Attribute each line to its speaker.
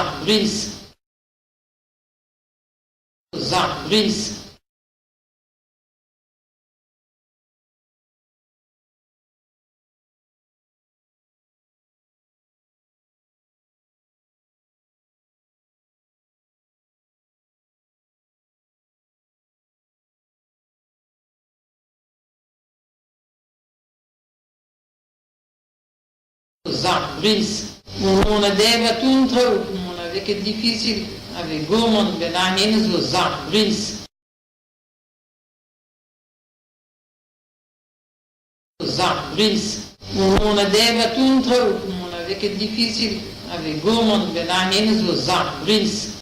Speaker 1: Zabrins. Zabrins. Zabrins. Mona deva tuntro, mona vê que é difícil, a ver gomon, benanenes os Zabrins. Zabrins. Mona deva tuntro, mona vê que é difícil, a ver gomon, benanenes os Zabrins.